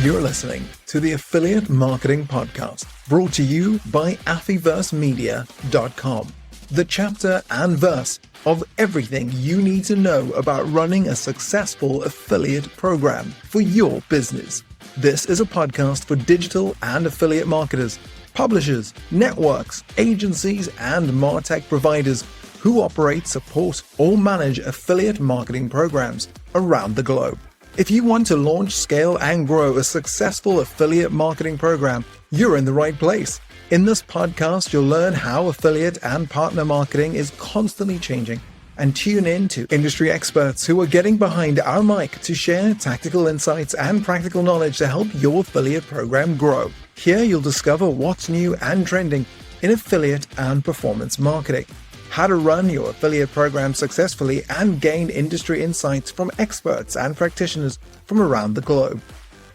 You're listening to the Affiliate Marketing Podcast, brought to you by Affyversemedia.com, the chapter and verse of everything you need to know about running a successful affiliate program for your business. This is a podcast for digital and affiliate marketers, publishers, networks, agencies, and MarTech providers who operate, support, or manage affiliate marketing programs around the globe. If you want to launch, scale, and grow a successful affiliate marketing program, you're in the right place. In this podcast, you'll learn how affiliate and partner marketing is constantly changing, and tune in to industry experts who are getting behind our mic to share tactical insights and practical knowledge to help your affiliate program grow. Here you'll discover what's new and trending in affiliate and performance marketing, how to run your affiliate program successfully, and gain industry insights from experts and practitioners from around the globe.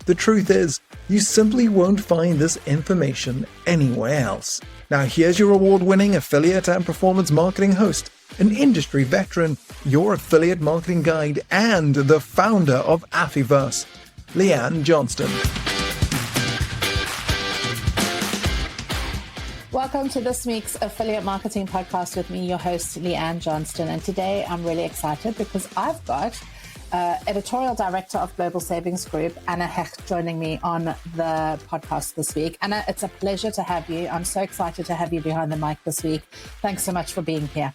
The truth is, you simply won't find this information anywhere else. Now here's your award-winning affiliate and performance marketing host, an industry veteran, your affiliate marketing guide, and the founder of Affyverse, Leanne Johnston. Welcome to this week's Affiliate Marketing Podcast with me, your host, Leanne Johnston. And today I'm really excited because I've got Editorial Director of Global Savings Group, Anna Hecht, joining me on the podcast this week. Anna, it's a pleasure to have you. I'm so excited to have you behind the mic this week. Thanks so much for being here.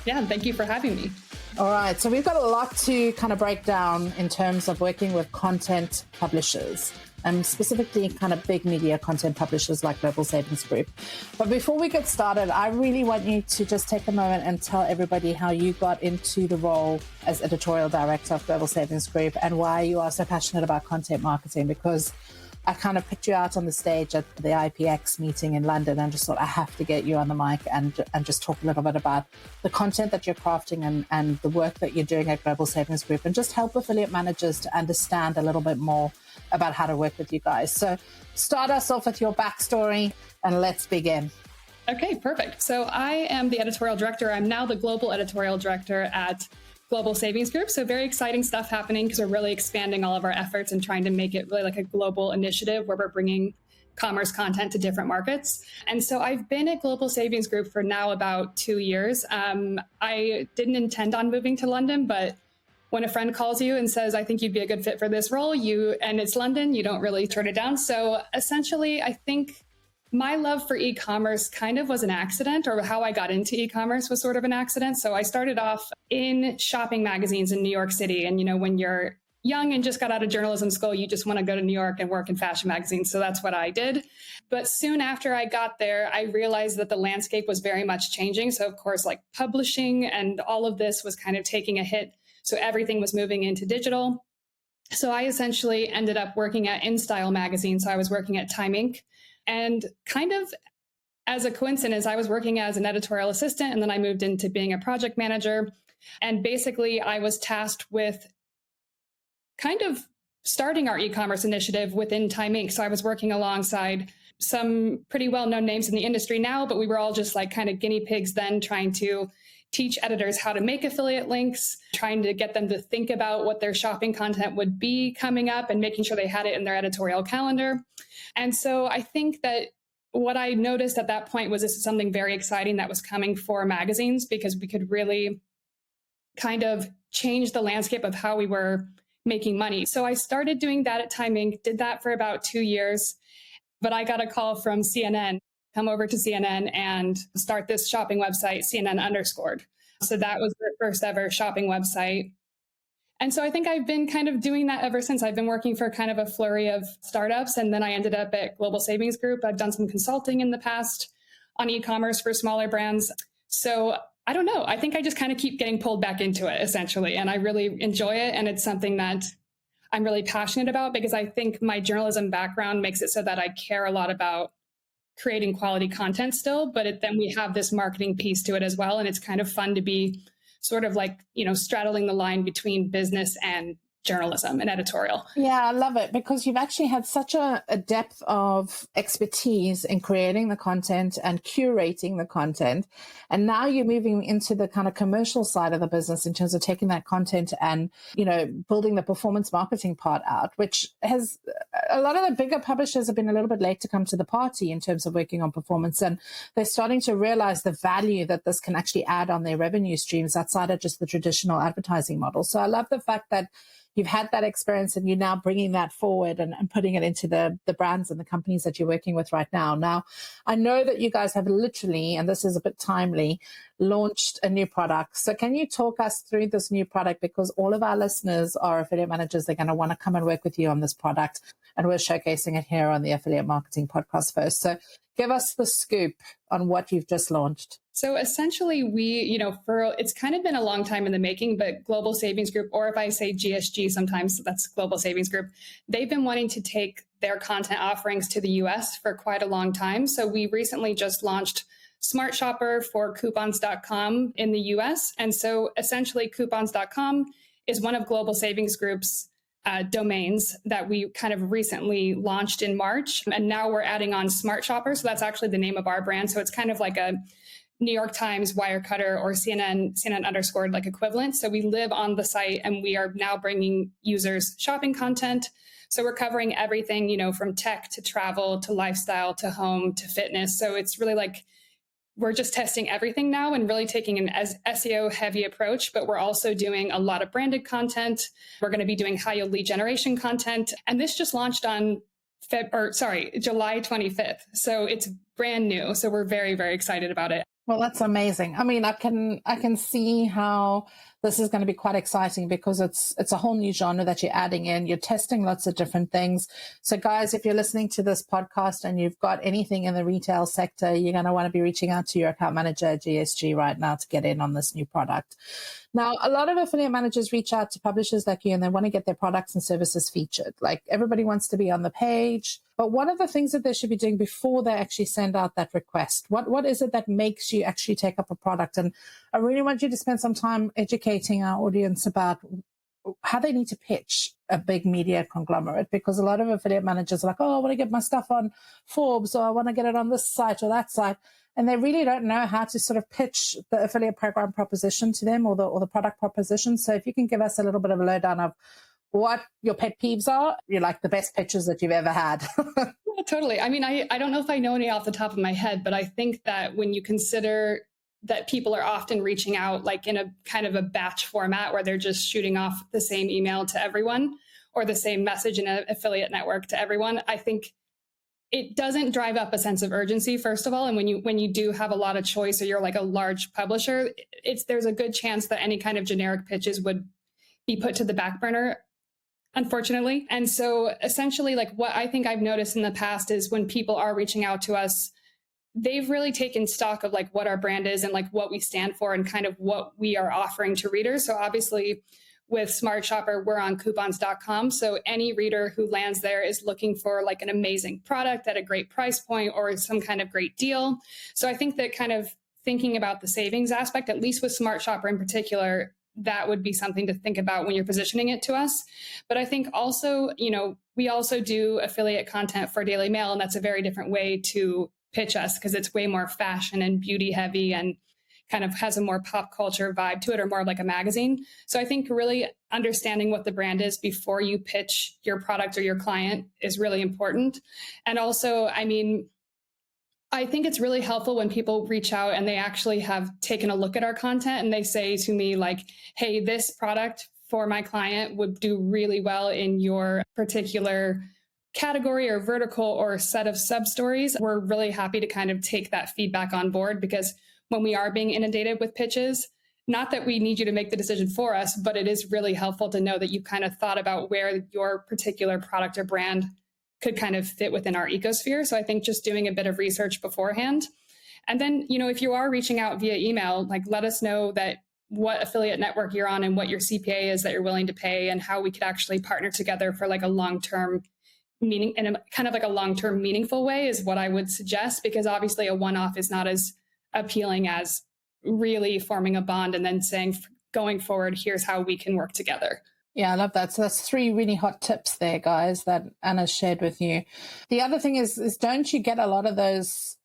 Yeah, thank you for having me. All right, so we've got a lot to kind of break down in terms of working with content publishers, and specifically kind of big media content publishers like Global Savings Group. But before we get started, I really want you to just take a moment and tell everybody how you got into the role as editorial director of Global Savings Group and why you are so passionate about content marketing, because I kind of picked you out on the stage at the IPX meeting in London and just thought I have to get you on the mic and just talk a little bit about the content that you're crafting and the work that you're doing at Global Savings Group, and just help affiliate managers to understand a little bit more about how to work with you guys. So start us off with your backstory and let's begin. Okay, perfect. So I am the editorial director. I'm now the global editorial director at Global Savings Group. So very exciting stuff happening because we're really expanding all of our efforts and trying to make it really like a global initiative where we're bringing commerce content to different markets. And so I've been at Global Savings Group for now about 2 years. I didn't intend on moving to London, but when a friend calls you and says, I think you'd be a good fit for this role, and it's London, you don't really turn it down. So essentially, I think my love for e-commerce kind of was an accident, or how I got into e-commerce was sort of an accident. So I started off in shopping magazines in New York City. And, when you're young and just got out of journalism school, you just want to go to New York and work in fashion magazines. So that's what I did. But soon after I got there, I realized that the landscape was very much changing. So of course, like publishing and all of this was kind of taking a hit. So everything was moving into digital. So I essentially ended up working at InStyle magazine. So I was working at Time Inc. And kind of as a coincidence, I was working as an editorial assistant, and then I moved into being a project manager. And basically, I was tasked with kind of starting our e-commerce initiative within Time Inc. So I was working alongside some pretty well-known names in the industry now, but we were all just like kind of guinea pigs then, trying to teach editors how to make affiliate links, trying to get them to think about what their shopping content would be coming up and making sure they had it in their editorial calendar. And so I think that what I noticed at that point was this is something very exciting that was coming for magazines, because we could really kind of change the landscape of how we were making money. So I started doing that at Time Inc., did that for about 2 years, but I got a call from CNN. Come over to CNN and start this shopping website, CNN Underscored. So that was their first ever shopping website. And so I think I've been kind of doing that ever since. I've been working for kind of a flurry of startups, and then I ended up at Global Savings Group. I've done some consulting in the past on e-commerce for smaller brands. So I don't know. I think I just kind of keep getting pulled back into it, essentially. And I really enjoy it. And it's something that I'm really passionate about, because I think my journalism background makes it so that I care a lot about creating quality content still, but then we have this marketing piece to it as well. And it's kind of fun to be sort of like, straddling the line between business and journalism and editorial. Yeah, I love it because you've actually had such a depth of expertise in creating the content and curating the content. And now you're moving into the kind of commercial side of the business in terms of taking that content and, building the performance marketing part out, which has a lot of the bigger publishers have been a little bit late to come to the party in terms of working on performance. And they're starting to realize the value that this can actually add on their revenue streams outside of just the traditional advertising model. So I love the fact that you've had that experience and you're now bringing that forward and putting it into the brands and the companies that you're working with right now. Now, I know that you guys have literally, and this is a bit timely, launched a new product. So can you talk us through this new product? Because all of our listeners are affiliate managers. They're going to want to come and work with you on this product. And we're showcasing it here on the Affiliate Marketing Podcast first. So give us the scoop on what you've just launched. So essentially it's kind of been a long time in the making, but Global Savings Group, or if I say GSG, sometimes that's Global Savings Group, they've been wanting to take their content offerings to the US for quite a long time. So we recently just launched Smart Shopper for coupons.com in the US. And so essentially coupons.com is one of Global Savings Group's domains that we kind of recently launched in March. And now we're adding on Smart Shopper. So that's actually the name of our brand. So it's kind of like a New York Times, Wirecutter, or CNN underscored like equivalent. So we live on the site and we are now bringing users shopping content. So we're covering everything, from tech to travel to lifestyle to home to fitness. So it's really like we're just testing everything now and really taking an SEO heavy approach, but we're also doing a lot of branded content. We're going to be doing high yield lead generation content. And this just launched on July 25th. So it's brand new. So we're very, very excited about it. Well, that's amazing. I mean, I can see how this is going to be quite exciting because it's a whole new genre that you're adding in. You're testing lots of different things. So guys, if you're listening to this podcast and you've got anything in the retail sector, you're going to want to be reaching out to your account manager at GSG right now to get in on this new product. Now, a lot of affiliate managers reach out to publishers like you and they want to get their products and services featured. Like everybody wants to be on the page. But what are the things that they should be doing before they actually send out that request? What is it that makes you actually take up a product? And I really want you to spend some time educating our audience about how they need to pitch a big media conglomerate, because a lot of affiliate managers are like, oh, I want to get my stuff on Forbes, or I want to get it on this site or that site. And they really don't know how to sort of pitch the affiliate program proposition to them or the product proposition. So if you can give us a little bit of a lowdown of what your pet peeves are, you're like the best pitches that you've ever had. Yeah, totally. I mean, I don't know if I know any off the top of my head, but I think that when you consider that people are often reaching out like in a kind of a batch format where they're just shooting off the same email to everyone or the same message in an affiliate network to everyone, I think it doesn't drive up a sense of urgency, first of all. And when you do have a lot of choice or you're like a large publisher, there's a good chance that any kind of generic pitches would be put to the back burner, unfortunately. And so essentially, like what I think I've noticed in the past is when people are reaching out to us, they've really taken stock of like what our brand is and like what we stand for and kind of what we are offering to readers. So obviously with Smart Shopper, we're on coupons.com. So any reader who lands there is looking for like an amazing product at a great price point or some kind of great deal. So I think that kind of thinking about the savings aspect, at least with Smart Shopper in particular, that would be something to think about when you're positioning it to us. But I think also, we also do affiliate content for Daily Mail, and that's a very different way to pitch us because it's way more fashion and beauty heavy and kind of has a more pop culture vibe to it or more like a magazine. So I think really understanding what the brand is before you pitch your product or your client is really important. And also, I mean, I think it's really helpful when people reach out and they actually have taken a look at our content and they say to me like, hey, this product for my client would do really well in your particular category or vertical or set of sub-stories. We're really happy to kind of take that feedback on board because when we are being inundated with pitches, not that we need you to make the decision for us, but it is really helpful to know that you've kind of thought about where your particular product or brand could kind of fit within our ecosphere. So I think just doing a bit of research beforehand. And then, if you are reaching out via email, like let us know that what affiliate network you're on and what your CPA is that you're willing to pay and how we could actually partner together for like a long-term meaning in a kind of like a long-term meaningful way is what I would suggest, because obviously a one-off is not as appealing as really forming a bond and then saying going forward, here's how we can work together. Yeah, I love that. So that's 3 really hot tips there, guys, that Anna shared with you. The other thing is don't you get a lot of those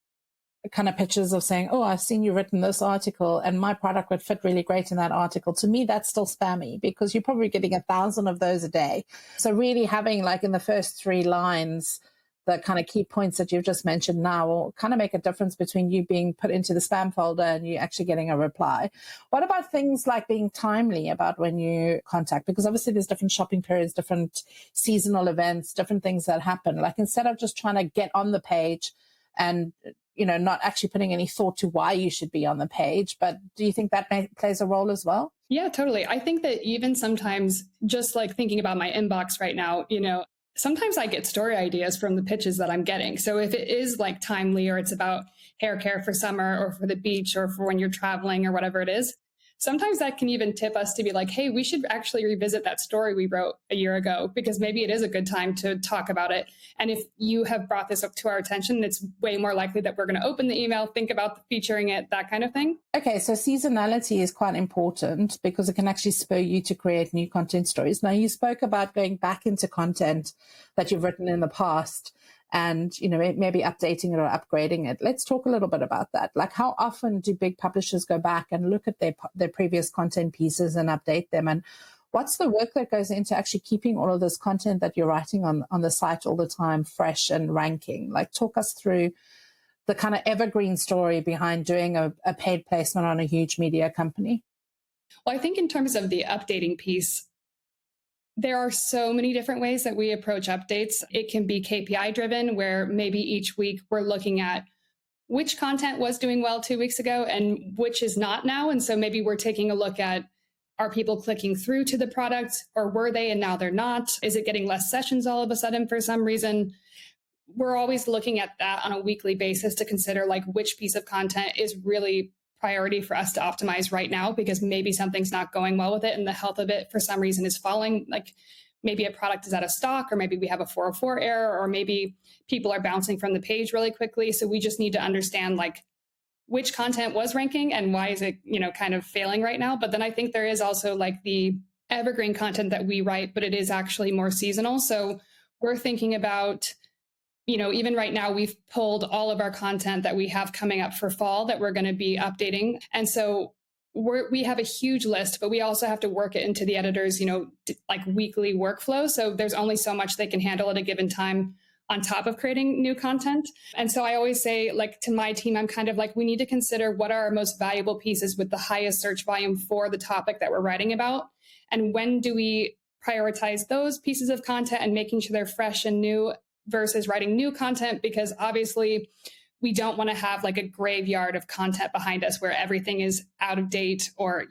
kind of pictures of saying, oh, I've seen you written this article and my product would fit really great in that article. To me, that's still spammy because you're probably getting 1,000 of those a day. So really having like in the first 3 lines, the kind of key points that you've just mentioned now will kind of make a difference between you being put into the spam folder and you actually getting a reply. What about things like being timely about when you contact? Because obviously there's different shopping periods, different seasonal events, different things that happen. Like instead of just trying to get on the page and not actually putting any thought to why you should be on the page. But do you think that plays a role as well? Yeah, totally. I think that even sometimes just like thinking about my inbox right now, sometimes I get story ideas from the pitches that I'm getting. So if it is like timely or it's about hair care for summer or for the beach or for when you're traveling or whatever it is, sometimes that can even tip us to be like, hey, we should actually revisit that story we wrote a year ago, because maybe it is a good time to talk about it. And if you have brought this up to our attention, it's way more likely that we're going to open the email, think about featuring it, that kind of thing. Okay, so seasonality is quite important because it can actually spur you to create new content stories. Now, you spoke about going back into content that you've written in the past and, maybe updating it or upgrading it. Let's talk a little bit about that. Like, how often do big publishers go back and look at their previous content pieces and update them? And what's the work that goes into actually keeping all of this content that you're writing on the site all the time fresh and ranking? Like, talk us through the kind of evergreen story behind doing a paid placement on a huge media company. Well, I think in terms of the updating piece, there are so many different ways that we approach updates. It can be KPI driven, where maybe each week we're looking at which content was doing well 2 weeks ago and which is not now. And so maybe we're taking a look at, are people clicking through to the product, or were they and now they're not? Is it getting less sessions all of a sudden for some reason? We're always looking at that on a weekly basis to consider like which piece of content is really priority for us to optimize right now, because maybe something's not going well with it and the health of it for some reason is falling. Like maybe a product is out of stock, or maybe we have a 404 error, or maybe people are bouncing from the page really quickly. So we just need to understand like which content was ranking and why is it, kind of failing right now. But then I think there is also like the evergreen content that we write, but it is actually more seasonal. So we're thinking about, even right now, we've pulled all of our content that we have coming up for fall that we're going to be updating. And so we have a huge list, but we also have to work it into the editors, like weekly workflow. So there's only so much they can handle at a given time on top of creating new content. And so I always say, like, to my team, I'm kind of like, we need to consider what are our most valuable pieces with the highest search volume for the topic that we're writing about. And when do we prioritize those pieces of content and making sure they're fresh and new versus writing new content? Because obviously we don't want to have like a graveyard of content behind us where everything is out of date or,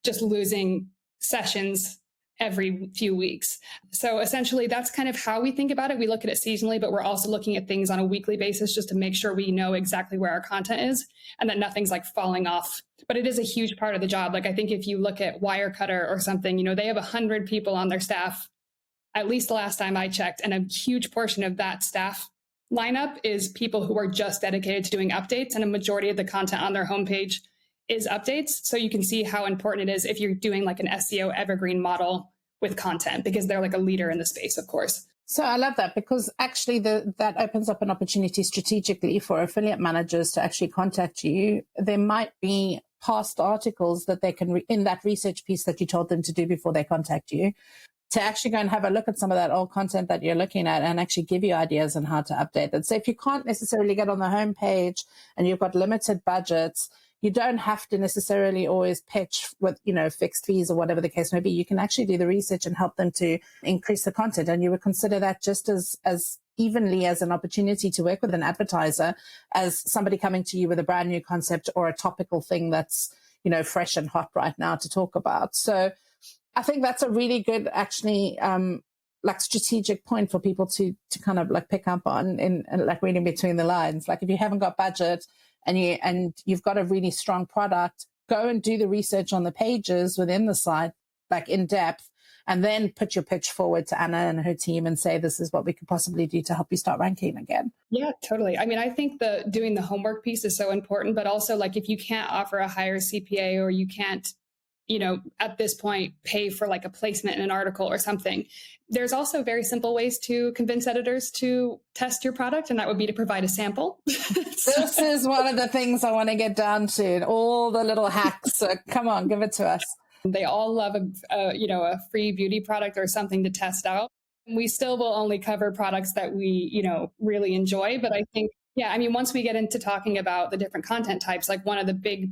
just losing sessions every few weeks. So essentially that's kind of how we think about it. We look at it seasonally, but we're also looking at things on a weekly basis just to make sure we know exactly where our content is and that nothing's like falling off. But it is a huge part of the job. Like I think if you look at Wirecutter or something, they have 100 people on their staff, at least the last time I checked, and a huge portion of that staff lineup is people who are just dedicated to doing updates, and a majority of the content on their homepage is updates. So you can see how important it is if you're doing like an SEO evergreen model with content, because they're like a leader in the space, of course. So I love that, because actually that opens up an opportunity strategically for affiliate managers to actually contact you. There might be past articles that they can, in that research piece that you told them to do before they contact you, to actually go and have a look at some of that old content that you're looking at and actually give you ideas on how to update it. So if you can't necessarily get on the homepage and you've got limited budgets, you don't have to necessarily always pitch with, fixed fees or whatever the case may be. You can actually do the research and help them to increase the content. And you would consider that just as evenly as an opportunity to work with an advertiser as somebody coming to you with a brand new concept or a topical thing that's, fresh and hot right now to talk about. So I think that's a really good, actually, like strategic point for people to kind of like pick up on in like reading between the lines. Like if you haven't got budget and you've got a really strong product, go and do the research on the pages within the site, like in depth, and then put your pitch forward to Anna and her team and say, this is what we could possibly do to help you start ranking again. Yeah, totally. I mean, I think doing the homework piece is so important, but also like if you can't offer a higher CPA or you can't at this point, pay for like a placement in an article or something. There's also very simple ways to convince editors to test your product, and that would be to provide a sample. This is one of the things I want to get down to, all the little hacks. So come on, give it to us. They all love a free beauty product or something to test out. We still will only cover products that we, really enjoy. But I think, once we get into talking about the different content types, like one of the big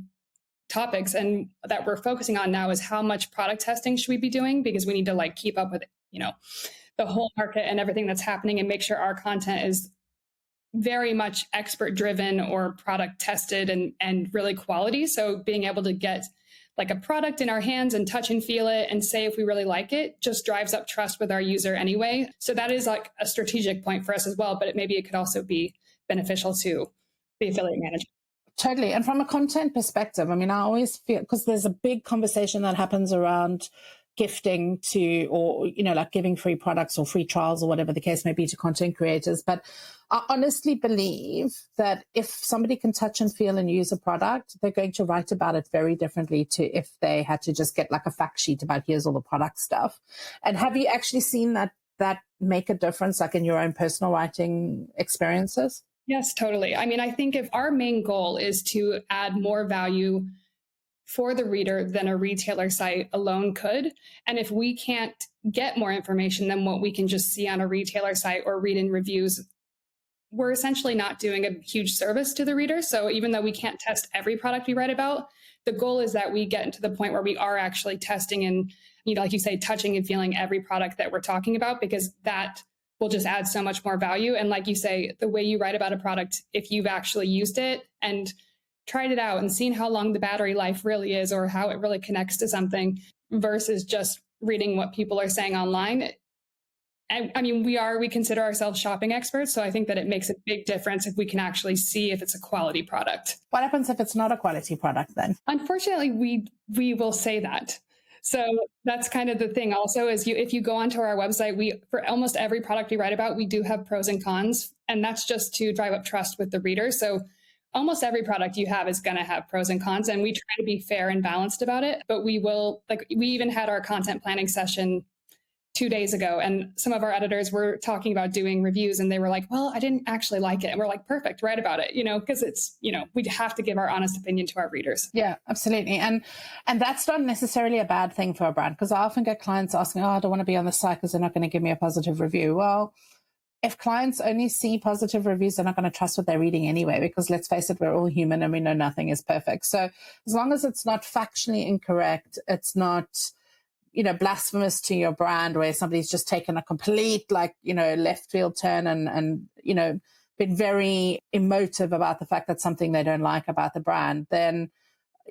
topics and that we're focusing on now is how much product testing should we be doing, because we need to like keep up with, the whole market and everything that's happening and make sure our content is very much expert driven or product tested and really quality. So being able to get like a product in our hands and touch and feel it and say if we really like it just drives up trust with our user anyway. So that is like a strategic point for us as well, but maybe it could also be beneficial to the affiliate manager. Totally. And from a content perspective, I always feel, because there's a big conversation that happens around gifting to, or, like giving free products or free trials or whatever the case may be to content creators. But I honestly believe that if somebody can touch and feel and use a product, they're going to write about it very differently to if they had to just get like a fact sheet about here's all the product stuff. And have you actually seen that make a difference, like in your own personal writing experiences? Yes, totally. I think if our main goal is to add more value for the reader than a retailer site alone could, and if we can't get more information than what we can just see on a retailer site or read in reviews, we're essentially not doing a huge service to the reader. So even though we can't test every product we write about, the goal is that we get into the point where we are actually testing and, like you say, touching and feeling every product that we're talking about, because that will just add so much more value. And like you say, the way you write about a product, if you've actually used it and tried it out and seen how long the battery life really is or how it really connects to something versus just reading what people are saying online. And we consider ourselves shopping experts. So I think that it makes a big difference if we can actually see if it's a quality product. What happens if it's not a quality product then? Unfortunately, we will say that. So that's kind of the thing also is if you go onto our website, for almost every product we write about, we do have pros and cons, and that's just to drive up trust with the reader. So almost every product you have is going to have pros and cons, and we try to be fair and balanced about it. But we even had our content planning session 2 days ago, and some of our editors were talking about doing reviews, and they were like, well, I didn't actually like it. And we're like, perfect, write about it, because it's, we have to give our honest opinion to our readers. Yeah, absolutely. And that's not necessarily a bad thing for a brand, because I often get clients asking, I don't want to be on the site because they're not going to give me a positive review. Well, if clients only see positive reviews, they're not going to trust what they're reading anyway, because let's face it, we're all human and we know nothing is perfect. So as long as it's not factually incorrect, it's not blasphemous to your brand where somebody's just taken a complete left field turn and been very emotive about the fact that something they don't like about the brand, then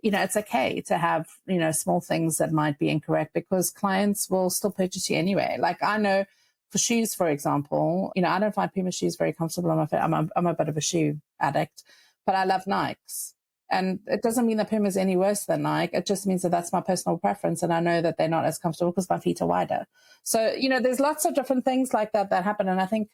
it's okay to have small things that might be incorrect, because clients will still purchase you anyway. Like I know for shoes, for example, I don't find Puma shoes very comfortable. I'm a bit of a shoe addict, but I love Nikes. And it doesn't mean that Puma is any worse than Nike. It just means that that's my personal preference. And I know that they're not as comfortable because my feet are wider. So, there's lots of different things like that happen. And I think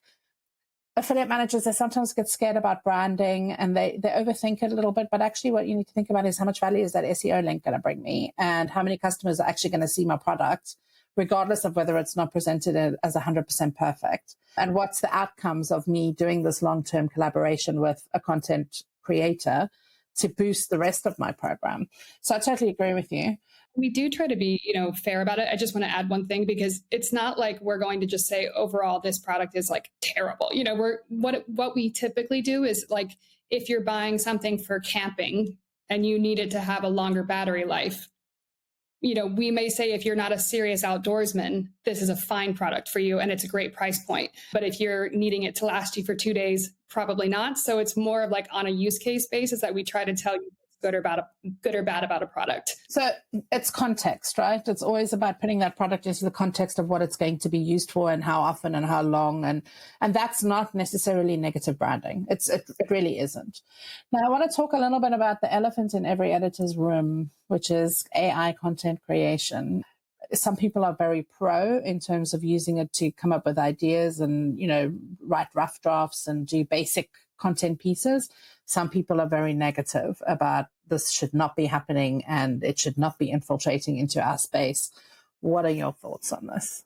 affiliate managers, they sometimes get scared about branding and they overthink it a little bit. But actually what you need to think about is how much value is that SEO link going to bring me, and how many customers are actually going to see my product, regardless of whether it's not presented as 100% perfect. And what's the outcomes of me doing this long-term collaboration with a content creator to boost the rest of my program. So I totally agree with you. We do try to be, fair about it. I just want to add one thing, because it's not like we're going to just say overall this product is like terrible. What we typically do is, like, if you're buying something for camping and you need it to have a longer battery life, we may say if you're not a serious outdoorsman, this is a fine product for you and it's a great price point. But if you're needing it to last you for 2 days, probably not. So it's more of like on a use case basis that we try to tell you good or bad about a product. So it's context, right? It's always about putting that product into the context of what it's going to be used for and how often and how long. And that's not necessarily negative branding. It really isn't. Now, I want to talk a little bit about the elephant in every editor's room, which is AI content creation. Some people are very pro in terms of using it to come up with ideas and, write rough drafts and do basic content pieces. some people are very negative about this should not be happening and it should not be infiltrating into our space. What are your thoughts on this?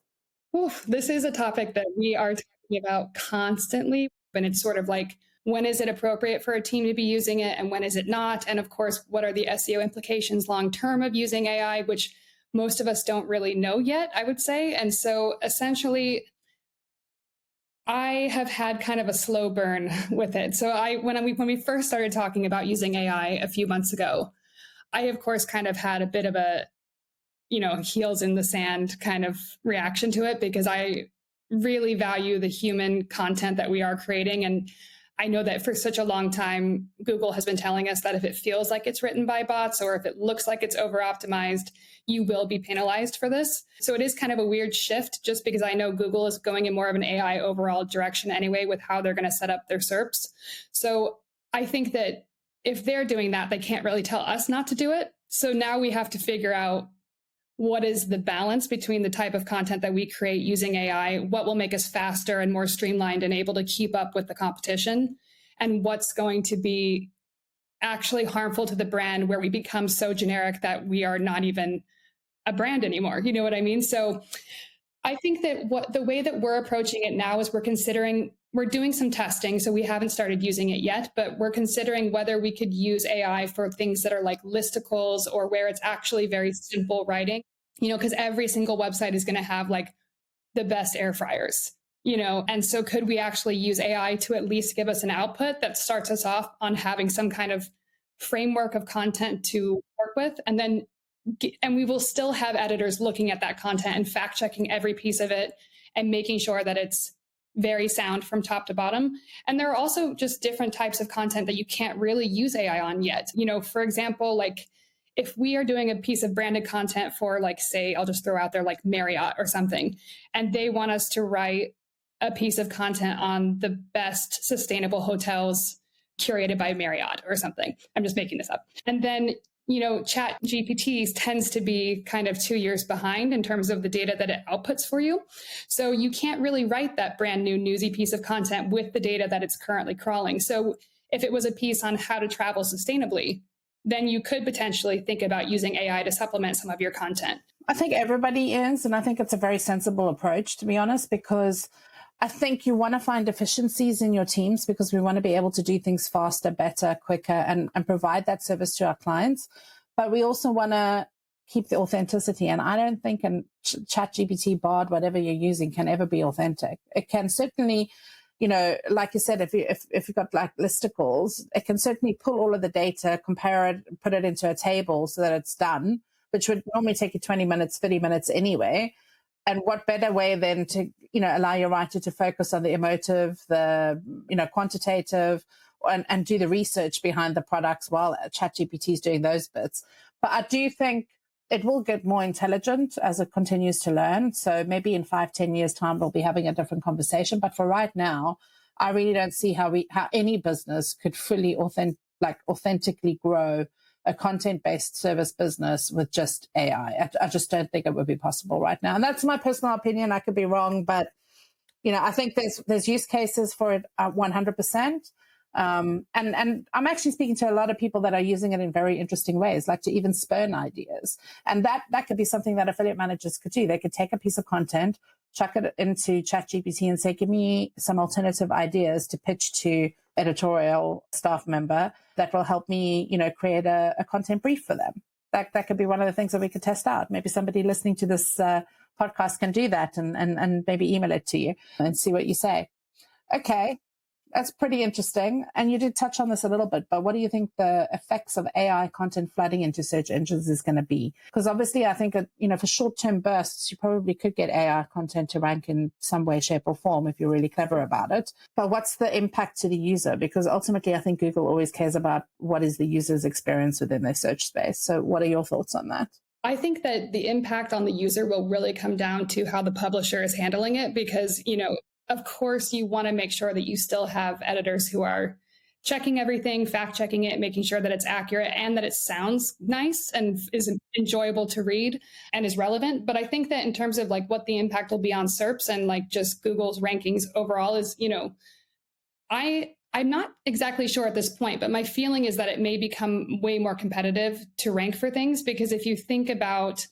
Oof, this is a topic that we are talking about constantly, and it's sort of like, when is it appropriate for a team to be using it and when is it not? And of course, what are the SEO implications long term of using AI, which most of us don't really know yet, I would say. And so essentially, I have had kind of a slow burn with it. So when we first started talking about using AI a few months ago, I of course kind of had a bit of a, heels in the sand kind of reaction to it, because I really value the human content that we are creating. And I know that for such a long time, Google has been telling us that if it feels like it's written by bots or if it looks like it's over optimized, you will be penalized for this. So it is kind of a weird shift, just because I know Google is going in more of an AI overall direction anyway with how they're going to set up their SERPs. So I think that if they're doing that, they can't really tell us not to do it. So now we have to figure out what is the balance between the type of content that we create using AI, what will make us faster and more streamlined and able to keep up with the competition, and what's going to be actually harmful to the brand, where we become so generic that we are not even a brand anymore. You know what I mean? So I think that the way that we're approaching it now is we're doing some testing. So we haven't started using it yet, but we're considering whether we could use AI for things that are like listicles, or where it's actually very simple writing, because every single website is going to have like the best air fryers, and so could we actually use AI to at least give us an output that starts us off on having some kind of framework of content to work with, and we will still have editors looking at that content and fact checking every piece of it and making sure that it's very sound from top to bottom. And there are also just different types of content that you can't really use AI on yet. For example, like if we are doing a piece of branded content for, like, say, I'll just throw out there like Marriott or something, and they want us to write a piece of content on the best sustainable hotels curated by Marriott or something. I'm just making this up. And then Chat GPT tends to be kind of 2 years behind in terms of the data that it outputs for you. So you can't really write that brand new newsy piece of content with the data that it's currently crawling. So if it was a piece on how to travel sustainably, then you could potentially think about using AI to supplement some of your content. I think everybody is, and I think it's a very sensible approach, to be honest, because I think you want to find efficiencies in your teams, because we want to be able to do things faster, better, quicker, and provide that service to our clients. But we also want to keep the authenticity. And I don't think a ChatGPT, Bard, whatever you're using, can ever be authentic. It can certainly, like you said, if you've got like listicles, it can certainly pull all of the data, compare it, put it into a table so that it's done, which would normally take you 20 minutes, 30 minutes anyway. And what better way than to, allow your writer to focus on the emotive, the, quantitative, and do the research behind the products while ChatGPT is doing those bits. But I do think it will get more intelligent as it continues to learn. So maybe in 5-10 years time, we'll be having a different conversation. But for right now, I really don't see how any business could fully authentically grow a content-based service business with just AI. I just don't think it would be possible right now. And that's my personal opinion. I could be wrong, but I think there's use cases for it 100%. And I'm actually speaking to a lot of people that are using it in very interesting ways, like to even spurn ideas. And that could be something that affiliate managers could do. They could take a piece of content, chuck it into ChatGPT and say, give me some alternative ideas to pitch to editorial staff member that will help me, create a content brief for them. That could be one of the things that we could test out. Maybe somebody listening to this podcast can do that and maybe email it to you and see what you say. Okay. That's pretty interesting. And you did touch on this a little bit, but what do you think the effects of AI content flooding into search engines is going to be? Because obviously I think, for short-term bursts, you probably could get AI content to rank in some way, shape or form if you're really clever about it. But what's the impact to the user? Because ultimately I think Google always cares about what is the user's experience within their search space. So what are your thoughts on that? I think that the impact on the user will really come down to how the publisher is handling it, because, of course, you want to make sure that you still have editors who are checking everything, fact checking it, making sure that it's accurate and that it sounds nice and is enjoyable to read and is relevant. But I think that in terms of like what the impact will be on SERPs and like just Google's rankings overall is, I I'm not exactly sure at this point, but my feeling is that it may become way more competitive to rank for things, because if you think about,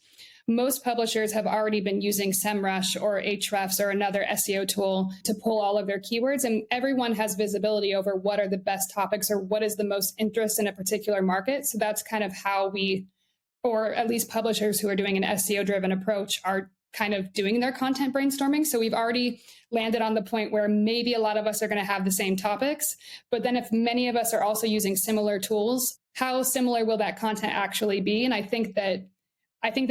most publishers have already been using SEMrush or Ahrefs or another SEO tool to pull all of their keywords, and everyone has visibility over what are the best topics or what is the most interest in a particular market. So that's kind of how we, or at least publishers who are doing an SEO driven approach, are kind of doing their content brainstorming. So we've already landed on the point where maybe a lot of us are going to have the same topics, but then if many of us are also using similar tools, how similar will that content actually be? And I think the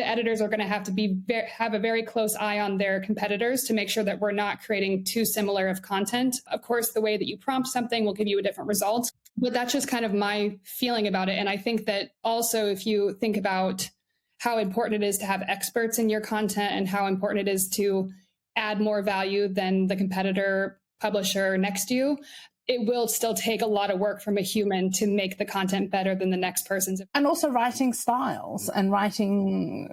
editors are going to have to have a very close eye on their competitors to make sure that we're not creating too similar of content. Of course, the way that you prompt something will give you a different result, but that's just kind of my feeling about it. And I think that also, if you think about how important it is to have experts in your content and how important it is to add more value than the competitor publisher next to you, it will still take a lot of work from a human to make the content better than the next person's. And also writing styles and writing,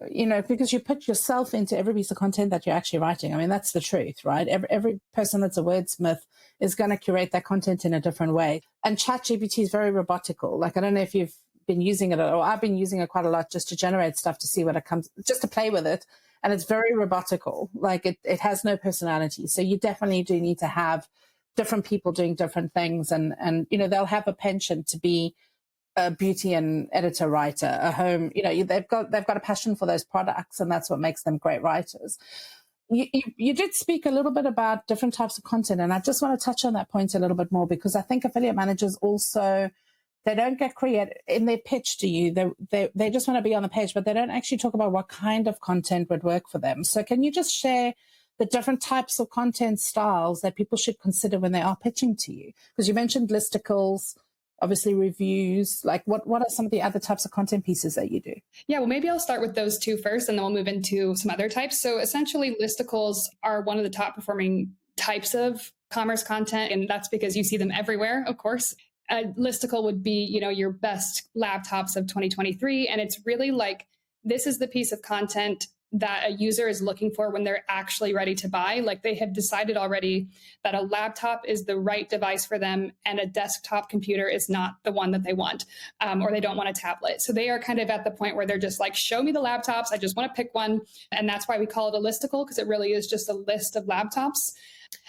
because you put yourself into every piece of content that you're actually writing. I mean, that's the truth, right? Every person that's a wordsmith is going to curate that content in a different way. And ChatGPT is very robotical. Like, I don't know if you've been using it, or I've been using it quite a lot just to generate stuff, to see what it comes, just to play with it. And it's very robotical. Like, it has no personality. So you definitely do need to have different people doing different things, and they'll have a penchant to be a beauty and editor, writer, a home, they've got a passion for those products, and that's what makes them great writers. You did speak a little bit about different types of content, and I just want to touch on that point a little bit more, because I think affiliate managers also, they don't get creative in their pitch to you. They just want to be on the page, but they don't actually talk about what kind of content would work for them. So can you just share the different types of content styles that people should consider when they are pitching to you? Because you mentioned listicles, obviously reviews. Like, what are some of the other types of content pieces that you do? Yeah, well, maybe I'll start with those two first, and then we'll move into some other types. So essentially, listicles are one of the top performing types of commerce content, and that's because you see them everywhere, of course. A listicle would be, your best laptops of 2023. And it's really like, this is the piece of content that a user is looking for when they're actually ready to buy. Like, they have decided already that a laptop is the right device for them and a desktop computer is not the one that they want, or they don't want a tablet. So they are kind of at the point where they're just like, show me the laptops. I just want to pick one. And that's why we call it a listicle, because it really is just a list of laptops.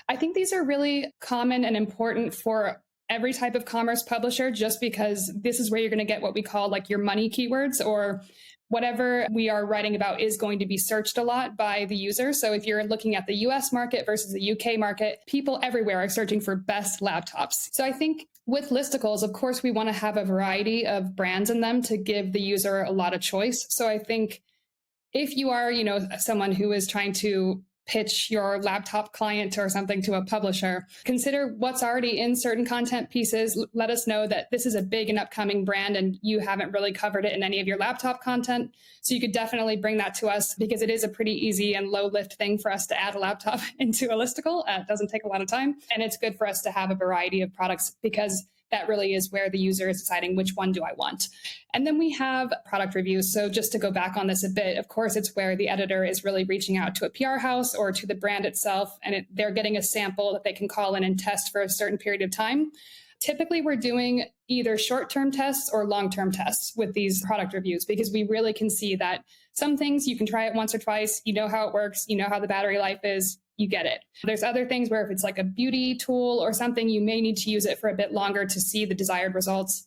I think these are really common and important for every type of commerce publisher, just because this is where you're going to get what we call like your money keywords, or whatever we are writing about is going to be searched a lot by the user. So if you're looking at the US market versus the UK market, people everywhere are searching for best laptops. So I think with listicles, of course, we want to have a variety of brands in them to give the user a lot of choice. So I think if you are, someone who is trying to pitch your laptop client or something to a publisher, consider what's already in certain content pieces. Let us know that this is a big and upcoming brand and you haven't really covered it in any of your laptop content. So you could definitely bring that to us, because it is a pretty easy and low lift thing for us to add a laptop into a listicle. It doesn't take a lot of time. And it's good for us to have a variety of products, because that really is where the user is deciding which one do I want. And then we have product reviews. So just to go back on this a bit, of course, it's where the editor is really reaching out to a PR house or to the brand itself, and they're getting a sample that they can call in and test for a certain period of time. Typically, we're doing either short-term tests or long-term tests with these product reviews, because we really can see that some things you can try it once or twice, you know how it works, you know how the battery life is, you get it. There's other things where if it's like a beauty tool or something, you may need to use it for a bit longer to see the desired results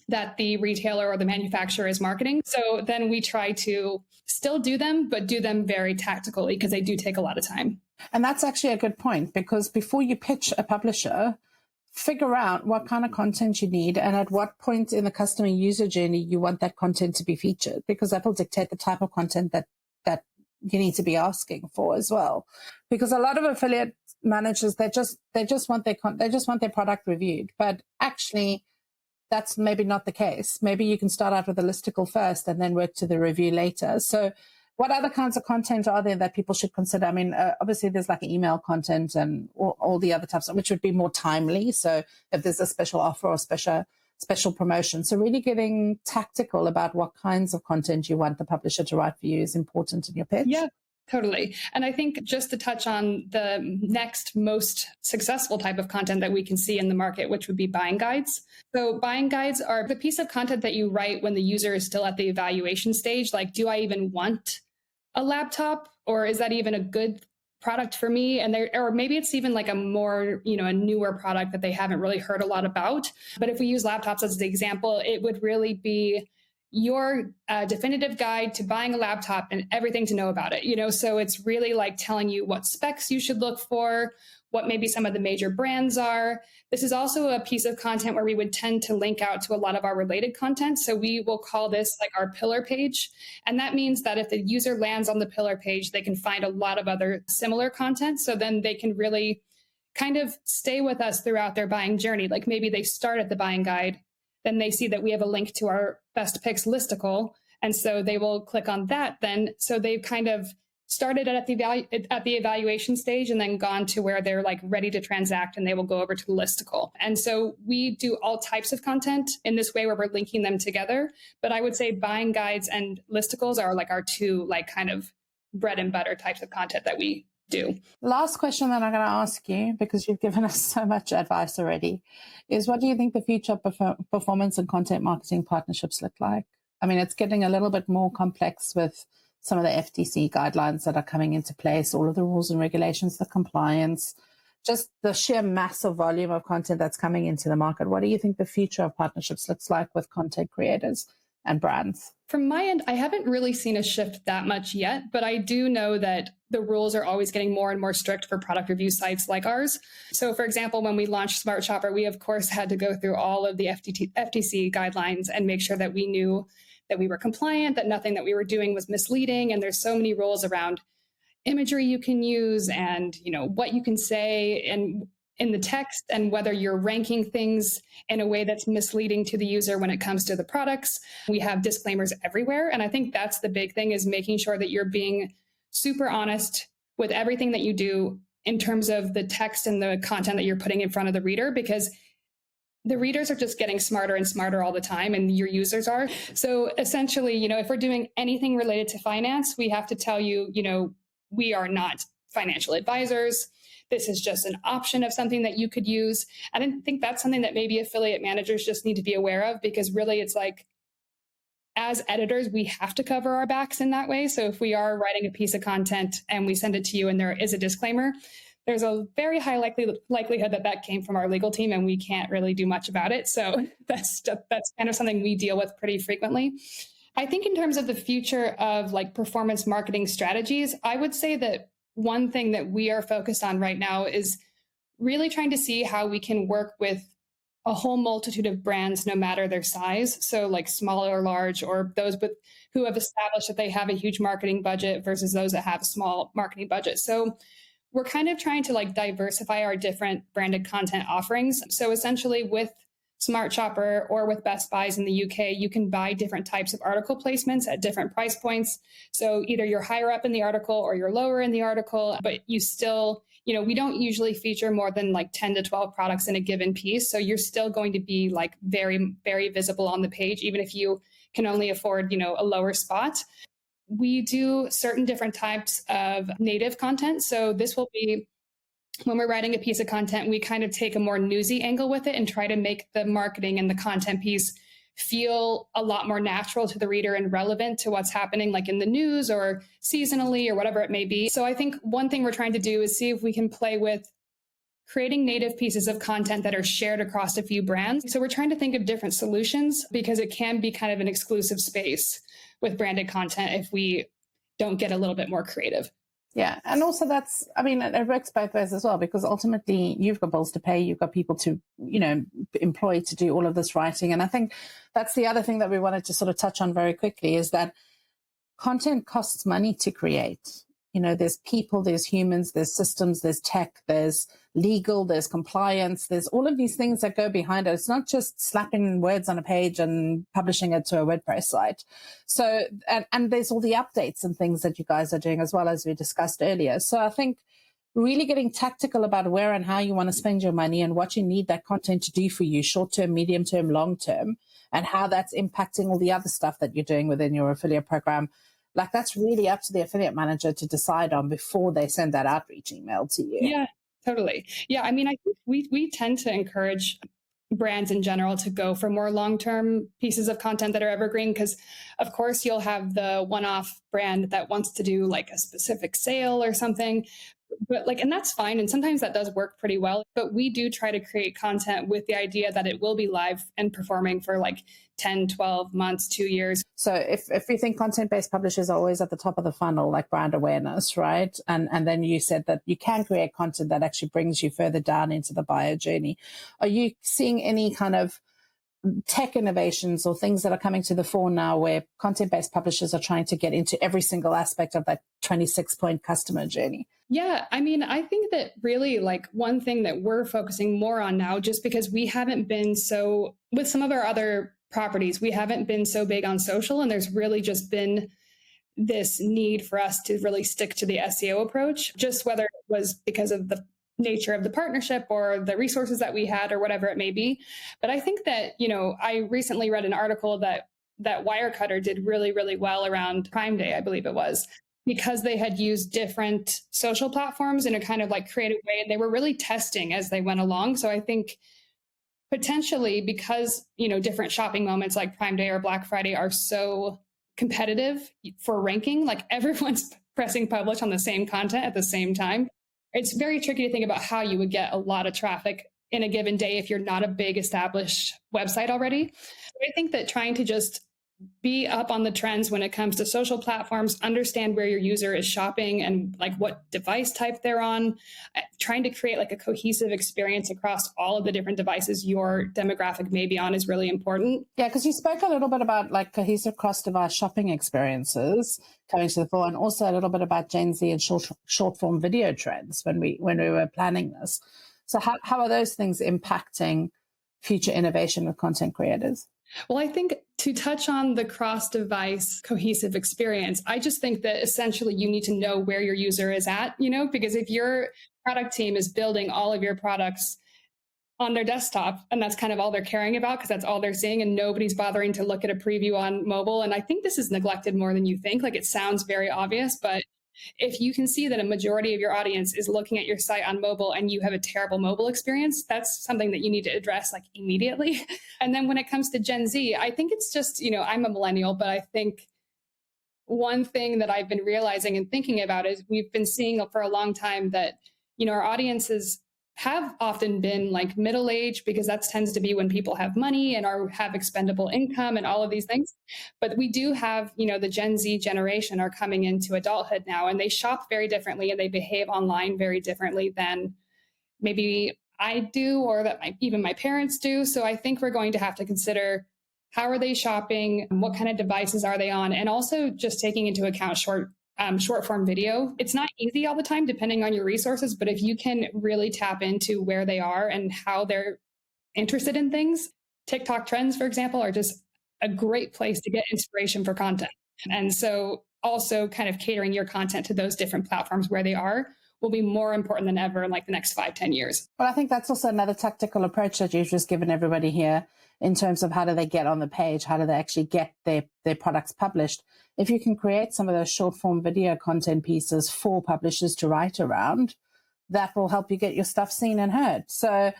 that the retailer or the manufacturer is marketing. So then we try to still do them, but do them very tactically, because they do take a lot of time. And that's actually a good point, because before you pitch a publisher, figure out what kind of content you need and at what point in the customer user journey you want that content to be featured, because that will dictate the type of content that you need to be asking for as well. Because a lot of affiliate managers, they just want their product reviewed, but actually that's maybe not the case. Maybe you can start out with a listicle first and then work to the review later. So what other kinds of content are there that people should consider? I mean, obviously there's like email content and all the other types, which would be more timely. So if there's a special offer or special promotion. So really getting tactical about what kinds of content you want the publisher to write for you is important in your pitch. Yeah. Totally. And I think just to touch on the next most successful type of content that we can see in the market, which would be buying guides. So buying guides are the piece of content that you write when the user is still at the evaluation stage. Like, do I even want a laptop, or is that even a good product for me? And there, or maybe it's even like a more, a newer product that they haven't really heard a lot about. But if we use laptops as the example, it would really be your definitive guide to buying a laptop and everything to know about it. So it's really like telling you what specs you should look for, what maybe some of the major brands are. This is also a piece of content where we would tend to link out to a lot of our related content. So we will call this like our pillar page. And that means that if the user lands on the pillar page, they can find a lot of other similar content. So then they can really kind of stay with us throughout their buying journey. Like maybe they start at the buying guide, then they see that we have a link to our best picks listicle. And so they will click on that then. So they've kind of started at the evaluation stage and then gone to where they're like ready to transact, and they will go over to the listicle. And so we do all types of content in this way where we're linking them together. But I would say buying guides and listicles are like our two like kind of bread and butter types of content that we do. Last question that I'm going to ask you, because you've given us so much advice already, is what do you think the future performance and content marketing partnerships look like? I mean, it's getting a little bit more complex with some of the FTC guidelines that are coming into place, all of the rules and regulations, the compliance, just the sheer massive volume of content that's coming into the market. What do you think the future of partnerships looks like with content creators and brands? From my end, I haven't really seen a shift that much yet, but I do know that the rules are always getting more and more strict for product review sites like ours. So for example, when we launched Smart Shopper, we of course had to go through all of the FTC guidelines and make sure that we knew that we were compliant, that nothing that we were doing was misleading. And there's so many rules around imagery you can use and, what you can say and in the text, and whether you're ranking things in a way that's misleading to the user when it comes to the products. We have disclaimers everywhere. And I think that's the big thing, is making sure that you're being super honest with everything that you do in terms of the text and the content that you're putting in front of the reader, because the readers are just getting smarter and smarter all the time, and your users are. So essentially, if we're doing anything related to finance, we have to tell you, we are not financial advisors. This is just an option of something that you could use. I think that's something that maybe affiliate managers just need to be aware of, because really it's like, as editors, we have to cover our backs in that way. So if we are writing a piece of content and we send it to you and there is a disclaimer, there's a very high likelihood that came from our legal team, and we can't really do much about it. So that's kind of something we deal with pretty frequently. I think in terms of the future of like performance marketing strategies, I would say that one thing that we are focused on right now is really trying to see how we can work with a whole multitude of brands, no matter their size. So like small or large, or those who have established that they have a huge marketing budget versus those that have a small marketing budget. So we're kind of trying to like diversify our different branded content offerings. So essentially with Smart Shopper or with Best Buys in the UK, you can buy different types of article placements at different price points. So either you're higher up in the article or you're lower in the article, but you still, we don't usually feature more than like 10 to 12 products in a given piece. So you're still going to be like very, very visible on the page, even if you can only afford, a lower spot. We do certain different types of native content. So this will be, when we're writing a piece of content, we kind of take a more newsy angle with it and try to make the marketing and the content piece feel a lot more natural to the reader and relevant to what's happening like in the news or seasonally or whatever it may be. So I think one thing we're trying to do is see if we can play with creating native pieces of content that are shared across a few brands. So we're trying to think of different solutions, because it can be kind of an exclusive space with branded content if we don't get a little bit more creative. Yeah. And also it works both ways as well, because ultimately you've got bills to pay, you've got people to, employ to do all of this writing. And I think that's the other thing that we wanted to sort of touch on very quickly, is that content costs money to create. There's people, there's humans, there's systems, there's tech, there's legal, there's compliance, there's all of these things that go behind it. It's not just slapping words on a page and publishing it to a WordPress site. So, and there's all the updates and things that you guys are doing as well, as we discussed earlier. So I think really getting tactical about where and how you want to spend your money and what you need that content to do for you, short term, medium term, long term, and how that's impacting all the other stuff that you're doing within your affiliate program. Like, that's really up to the affiliate manager to decide on before they send that outreach email to you. Yeah, totally. Yeah, I mean, I think we tend to encourage brands in general to go for more long-term pieces of content that are evergreen, because of course you'll have the one-off brand that wants to do like a specific sale or something, but like, and that's fine, and sometimes that does work pretty well, but we do try to create content with the idea that it will be live and performing for like 10, 12 months, 2 years. So if you think content-based publishers are always at the top of the funnel, like brand awareness, right? And then you said that you can create content that actually brings you further down into the buyer journey. Are you seeing any kind of tech innovations or things that are coming to the fore now where content-based publishers are trying to get into every single aspect of that 26-point customer journey? Yeah, I mean, I think that really like one thing that we're focusing more on now, just because we haven't been so, with some of our other properties, we haven't been so big on social, and there's really just been this need for us to really stick to the SEO approach, just whether it was because of the nature of the partnership or the resources that we had or whatever it may be. But I think that, you know, I recently read an article that Wirecutter did really, really well around Prime Day, I believe it was, because they had used different social platforms in a kind of like creative way, and they were really testing as they went along. So I think potentially, because, you know, different shopping moments like Prime Day or Black Friday are so competitive for ranking, like everyone's pressing publish on the same content at the same time, it's very tricky to think about how you would get a lot of traffic in a given day if you're not a big established website already. So I think that trying to just be up on the trends when it comes to social platforms, understand where your user is shopping and like what device type they're on, trying to create like a cohesive experience across all of the different devices your demographic may be on is really important. Yeah, because you spoke a little bit about like cohesive cross-device shopping experiences coming to the fore, and also a little bit about Gen Z and short form video trends when we were planning this. So how are those things impacting future innovation with content creators? Well, I think to touch on the cross-device cohesive experience, I just think that essentially you need to know where your user is at, you know, because if your product team is building all of your products on their desktop and that's kind of all they're caring about because that's all they're seeing and nobody's bothering to look at a preview on mobile. And I think this is neglected more than you think. Like, it sounds very obvious, but if you can see that a majority of your audience is looking at your site on mobile and you have a terrible mobile experience, that's something that you need to address like immediately. And then when it comes to Gen Z, I think it's just, you know, I'm a millennial, but I think one thing that I've been realizing and thinking about is we've been seeing for a long time that, you know, our audiences have often been like middle-aged, because that tends to be when people have money and have expendable income and all of these things. But we do have, you know, the Gen Z generation are coming into adulthood now, and they shop very differently and they behave online very differently than maybe I do or that even my parents do. So I think we're going to have to consider, how are they shopping? What kind of devices are they on? And also just taking into account short form video. It's not easy all the time depending on your resources, but if you can really tap into where they are and how they're interested in things, TikTok trends, for example, are just a great place to get inspiration for content. And so also kind of catering your content to those different platforms where they are will be more important than ever in like the next 5-10 years. Well, I think that's also another tactical approach that you've just given everybody here in terms of how do they get on the page? How do they actually get their products published? If you can create some of those short form video content pieces for publishers to write around, that will help you get your stuff seen and heard. So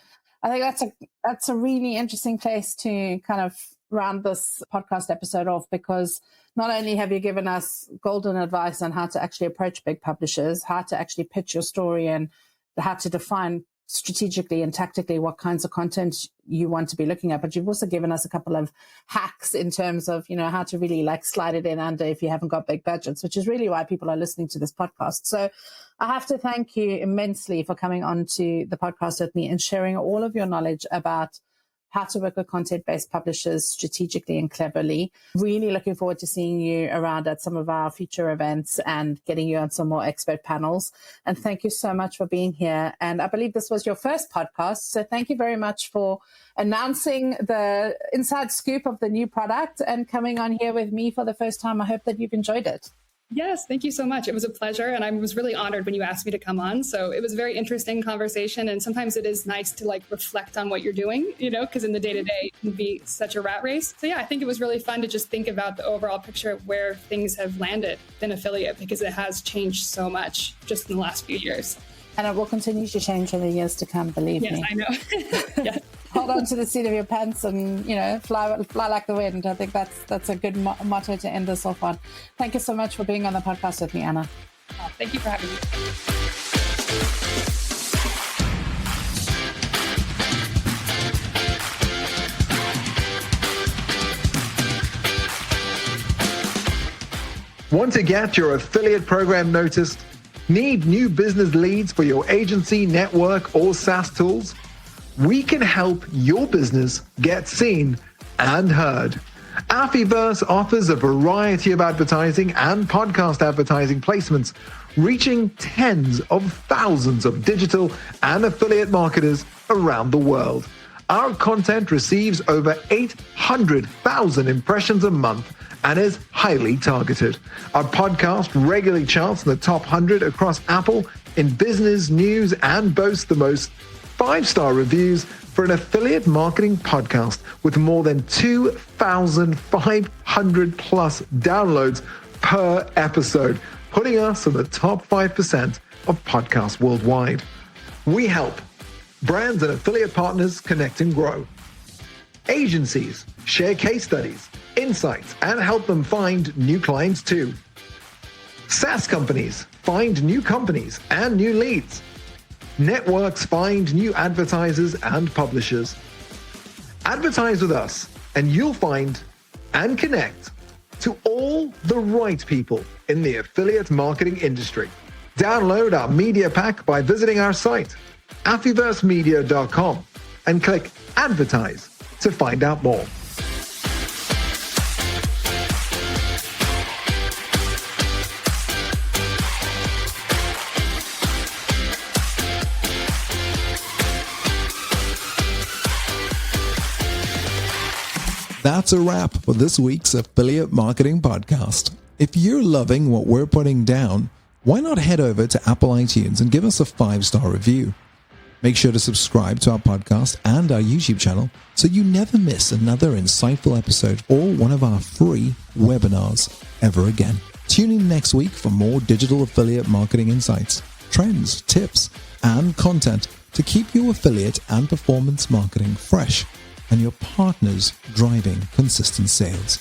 I think that's a really interesting place to kind of round this podcast episode off, because not only have you given us golden advice on how to actually approach big publishers, how to actually pitch your story, and how to define strategically and tactically what kinds of content you want to be looking at, but you've also given us a couple of hacks in terms of, you know, how to really like slide it in under if you haven't got big budgets, which is really why people are listening to this podcast. So I have to thank you immensely for coming on to the podcast with me and sharing all of your knowledge about how to work with content-based publishers strategically and cleverly. Really looking forward to seeing you around at some of our future events and getting you on some more expert panels. And thank you so much for being here. And I believe this was your first podcast. So thank you very much for announcing the inside scoop of the new product and coming on here with me for the first time. I hope that you've enjoyed it. Yes, thank you so much. It was a pleasure. And I was really honored when you asked me to come on. So it was a very interesting conversation. And sometimes it is nice to like reflect on what you're doing, because in the day to day it can be such a rat race. So yeah, I think it was really fun to just think about the overall picture of where things have landed in affiliate, because it has changed so much just in the last few years. And it will continue to change in the years to come, believe me. Yes, I know. Yes. Hold on to the seat of your pants and, fly like the wind. I think that's a good motto to end this off on. Thank you so much for being on the podcast with me, Anna. Thank you for having me. Want to get your affiliate program noticed? Need new business leads for your agency, network, or SaaS tools? We can help your business get seen and heard. Affiverse offers a variety of advertising and podcast advertising placements, reaching tens of thousands of digital and affiliate marketers around the world. Our content receives over 800,000 impressions a month and is highly targeted. Our podcast regularly charts in the top 100 across Apple in business news and boasts the most 5-star reviews for an affiliate marketing podcast with more than 2,500 plus downloads per episode, putting us in the top 5% of podcasts worldwide. We help brands and affiliate partners connect and grow. Agencies share case studies, insights, and help them find new clients too. SaaS companies find new companies and new leads. Networks find new advertisers and publishers. Advertise with us and you'll find and connect to all the right people in the affiliate marketing industry. Download our media pack by visiting our site, affiversemedia.com, and click Advertise to find out more. That's a wrap for this week's Affiliate Marketing Podcast. If you're loving what we're putting down, why not head over to Apple iTunes and give us a 5-star review? Make sure to subscribe to our podcast and our YouTube channel so you never miss another insightful episode or one of our free webinars ever again. Tune in next week for more digital affiliate marketing insights, trends, tips, and content to keep your affiliate and performance marketing fresh and your partners driving consistent sales.